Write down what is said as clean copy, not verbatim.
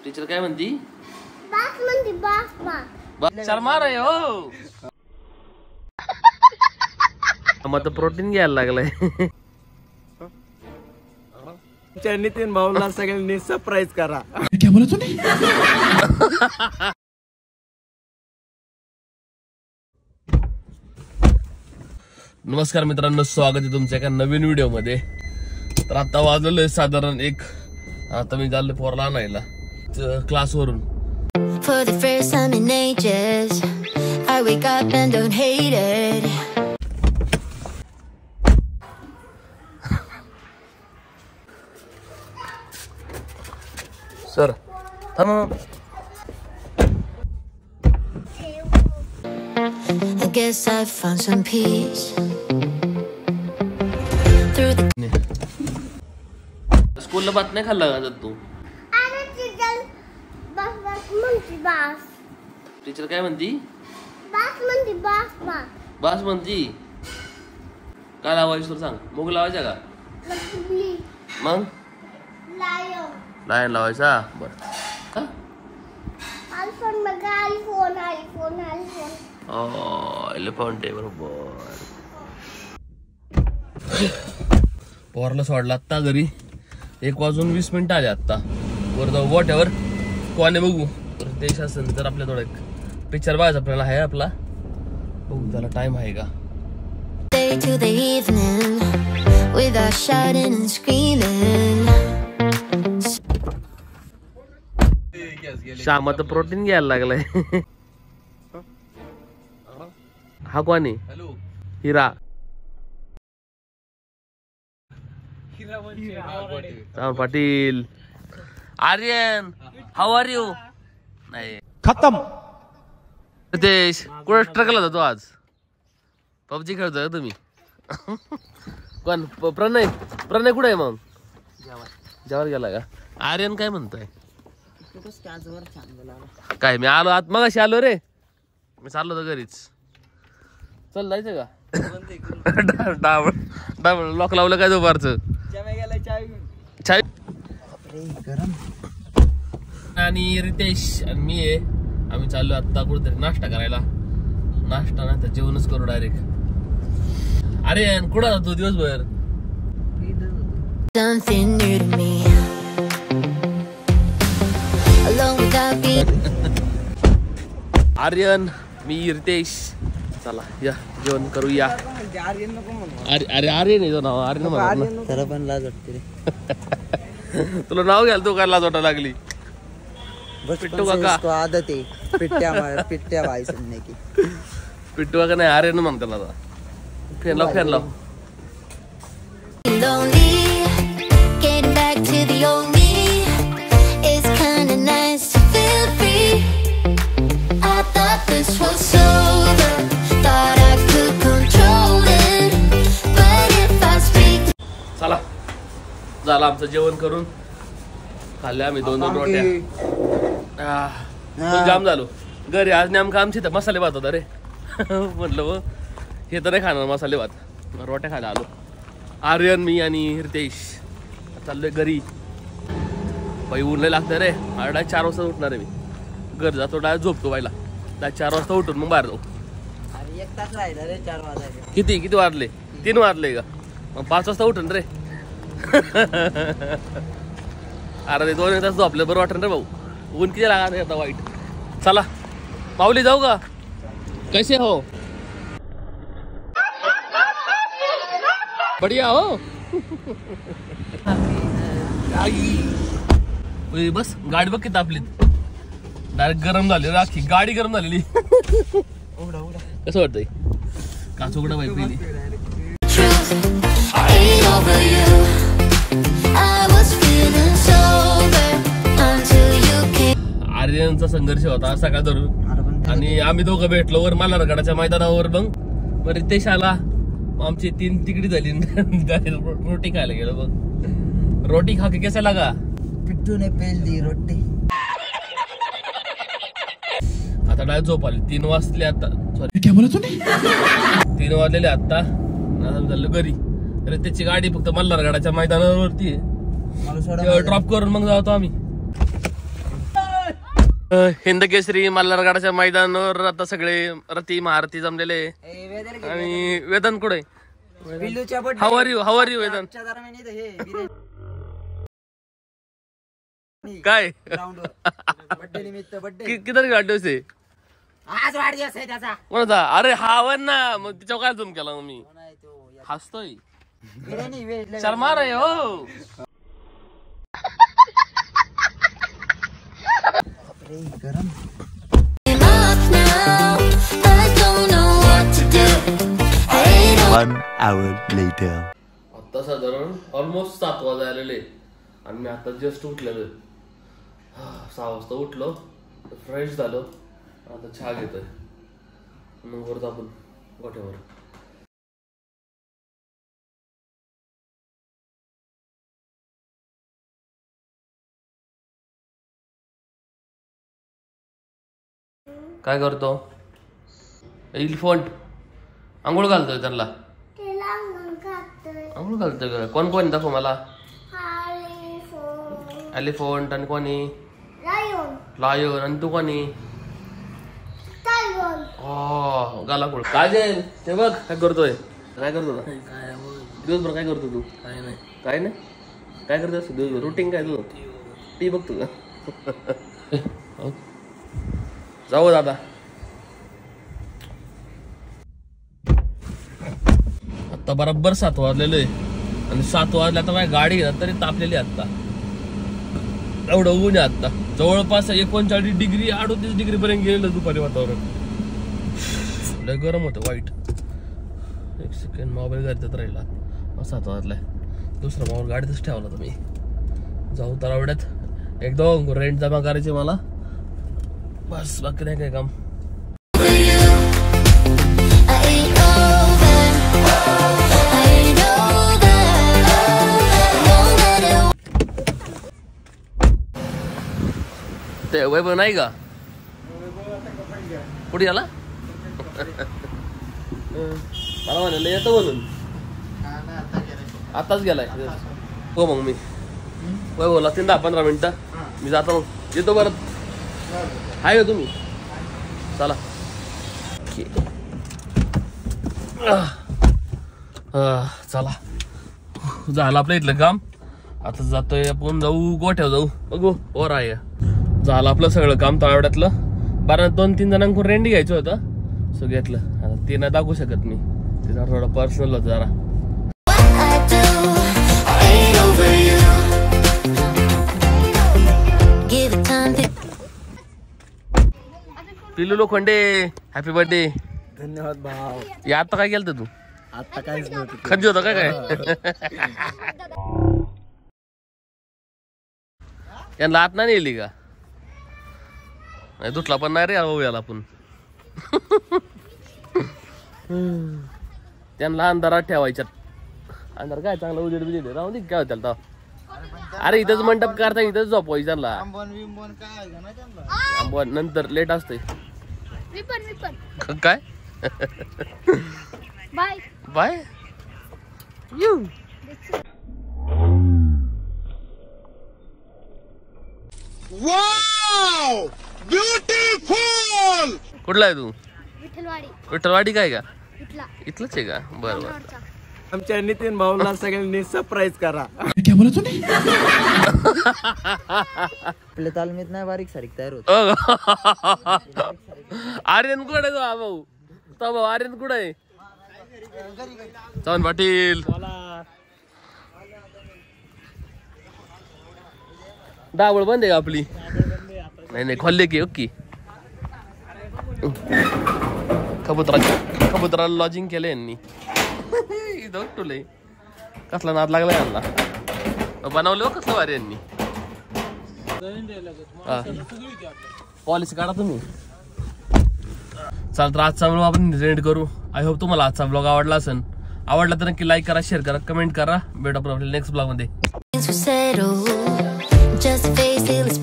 Teacher काय म्हणती? बास म्हणती, बास बास. शर्मा रे हो. मग तर प्रोटीन घ्यायला लागलाय. नितीन भाऊला सगळ्यांनी सरप्राईज करा. क्या बोला तूने? नमस्कार मित्रांनो, स्वागत आहे तुमच्या एका नवीन व्हिडिओ मध्ये. तर आता वाजलेलं साधारण एक. आता मी चाललोय पोरला आणायला क्लासवरून. For the first time in ages, I wake up and don't hate it. Sir थांब. I guess I found some peace through the स्कूलला भात नाही खाल्ला का तू? अरे टीचर बास बास म्हणती, बास. टीचर काय म्हणती? बास म्हणती, बास बास. बास म्हणती. काय लावायचं तुला सांग? मूग लावायचा का? लक्ष्मी मग लायो लायन लावायचा. बर आयफोन बघा, आयफोन आयफोन आयफोन. एलिफंट आहे बरोबर. पोरला सोडला आत्ता घरी. 1:20 आले आत्ता. वर जाऊ गोट्यावर कोणे बघू. तर देश असेल तर आपल्या थोडं एक पिक्चर बघायचा आपल्याला आहे आपला. बघू त्याला टाइम आहे का. day to the evening without shouting and screaming. Shyam तर प्रोटीन घ्यायला लागलाय. हा कोणी? Hira. Ram Patil. Aryan how are you? नाही खत्म. रितेश कुठे स्ट्रगल होता तो आज? पबजी खेळतोय तुम्ही? कोण? प्रणय. प्रणय कुठे आहे मग? जेवायला गेला का? आर्यन काय म्हणतोय? काय मी आलो आत मगाशी आलो रे. मी चाललो होतो घरीच. चल जायचं का? डाबल लॉक लावलं काय दुपारचं? चाय आणि रितेश आणि मी आहे. आम्ही चाललो आता कुठेतरी नाश्ता करायला. नाश्ता नाही तर जेवणच करू डायरेक्ट. अरे कुठं जातो दिवसभर? Something new to me. Alone without being. Aryan मी रितेश. चला या जेवण करूया. अरे आर्यन आहे तो नाव. आर्यन म्हणा. त्याला पण लाज वाटते. तुला नाव घ्याल तू काय लाज वाटा लागली? पिट्टू काका आदत आहे पिट्ट्या भाई सुनने की. पिट्टू काका नाही आर्यन म्हणतात आता. फॅन लाव फॅन लाव. Lonely, getting back to the old me. It's kinda nice to feel free. I thought this was over, thought I could control it, but if I speak. चला झालं आमचं जेवण करून. खाल्ले आम्ही 2-2 रोट्या. जाम झालो घरी. आज नेमकं आमची तर मसाले भात होता रे. म्हटलं हे तर नाही खाणार मसाले भात. रोट्या खायला आलो. आर्यन मी आणि रितेश चाललोय घरी. बाई ऊन लय लागतं रे. डायरेक्ट 4 वाजता उठणार आहे मी. घर जातो डायरेक्ट झोपतो बाईला. डायरेक्ट 4 वाजता उठून मग बाहेर जाऊ. अरे 1 तास राहिला रे 4 वाजायला. किती वाजले? 3 वाजले का? मग 5 वाजता उठून रे. अरे 2 तास झोपलं बरं वाटण रे भाऊ. ऊन किती लागणार आता वाईट. चला माऊली जाऊ का? कैसे हो? बढिया हो. बस गाडी बघ किती आपली डायरेक्ट गरम झाली. राखी गाडी गरम झालेली. कसं वाटतंय? काच उघडा बाई पहिली. Truth, I ain't over you. I was feeling sober until you came. आर्यनचा संघर्ष होता सकाळ धरून. आणि आम्ही दोघं भेटलो वर मल्हारगडाच्या मैदानावर. मग रितेश आला. आमची 3 तिकडी झाली. रोटी खायला गेलो. बघ रोटी खा के कैसा लगा? पिट्टू ने पेल दी रोटी. आता डायरेक्ट झोप आली. 3 वाजले आता. सॉरी क्या बोला तूने? 3 वाजलेले आता. झालं घरी. रितेशची गाडी फक्त मल्हारगडाच्या मैदानावरती आहे. ड्रॉप करून मग जातो आम्ही. हिंद केसरी मल्हारगडाच्या मैदानावर आता सगळे रती महारथी जमलेले आणि वेदन कुठे हावर यू वेदन काय किती वाढदिवस आहे आज वाढदिवस आहे त्याचा कोणाचा अरे हावर ना मग तिच्यावर काय झूम केला मी हसतोय शर्मा रे हो गरम Enough now, I don't know what to do. I don't 1 hour later. आता साधारण ऑलमोस्ट 7 वाजले आणि मी आता जस्ट उठलेलो 6 वाजता उठलो फ्रेश झालो आता चहा घेतोय मग वरत आपण गोठ्यावर काय करतो एलिफंट आंघोळ घालतोय त्यांना त्याला अंगण घातोय. आंघोळ घालतोय का कोण कोण दाखव मला Elephant. एलिफंट आणि कोणी Lion. लायन आणि तू कोणी Tiger. गाला कोण काजल ते बघ काय करतोय काय करतो दिवसभर काय करतो तू काय नाही काय करतोस दिवसभर रुटीन काय तुझं टी बघ तुझं जाऊ दादा आता बरोबर 7 वाजलेलो आहे आणि 7 वाजल्या आता माझी गाडी आहे तरी तापलेली आता एवढं ऊन आहे आता जवळपास 39 डिग्री 38 डिग्री पर्यंत गेलेलं दुपारी वातावरण लय गरम होतं वाईट एक सेकंड मोबाईल गाडीत राहिला 7 वाजलाय दुसरा मोबाईल गाडीतच ठेवला तुम्ही जाऊ तर आवड्यात एकदम रेंट जमा करायचे मला बस बाकी नाही काय काम I ain't over. I ain't over. No matter ते वैभव नाही का कुठे आला मला म्हणाल येतो म्हणून आताच गेलाय हो मग मी वैभवला 10-15 मिनिटं मी जातो मग येतो परत हाय का तुम्ही चला चला झालं आपलं इथलं काम आता जातोय आपण जाऊ गोठ्यावर जाऊ बघू वर आहे झालं आपलं सगळं काम तळावड्यातलं 2-3 जणांकडून रेंडी घ्यायचं होतं सो घेतलं आता ते नाही दाखवू शकत मी ते जरा थोडं पर्सनल होतं जरा what I do. I ain't over you. Give it time to पिल्लू लोखंडे हॅपी बर्थडे धन्यवाद भाव या आता काय केलं तू आता काहीच नव्हतं खंजी होता काय यांना आत नाही नेली का नाही दुटला पण नाही रे भाऊ याला आपण त्यांना अंधारात ठेवायच्यात अंधार काय चांगला उजेड बिजेड राहून दे काय होतं अरे इथंच मंडप करता इथंच झोपवायचं त्यांना आंबवण नंतर लेट असते काय Bye. बाय यू कुठला आहे तू विठ्ठलवाडी. विठ्ठलवाडी काय का इथला. इथलंच आहे का बरं बरं आमच्या नितीन भाऊला सगळ्यांनी सरप्राईज करा आपल्या तालमीत नाही बारीक सारीक तयार होत आर्यन कुठे तो भाऊ तो भाऊ आर्यन कुठे आहे चव्हाण पाटील डाबळ बंद आहे का आपली नाही खोलले की ओके कबुतराला लॉजिंग केलं यांनी टुले कसला नाद लागला यांना बनवलं कसलं वारे यांनी पॉलिसी काढा तुम्ही चाल तर आजचा ब्लॉग आपण एंड करू आय होप तुम्हाला आजचा ब्लॉग आवडला असेल आवडला तर नक्की लाईक करा शेअर करा कमेंट करा भेटू आपल्या नेक्स्ट ब्लॉग मध्ये things we settle. Just face it, let's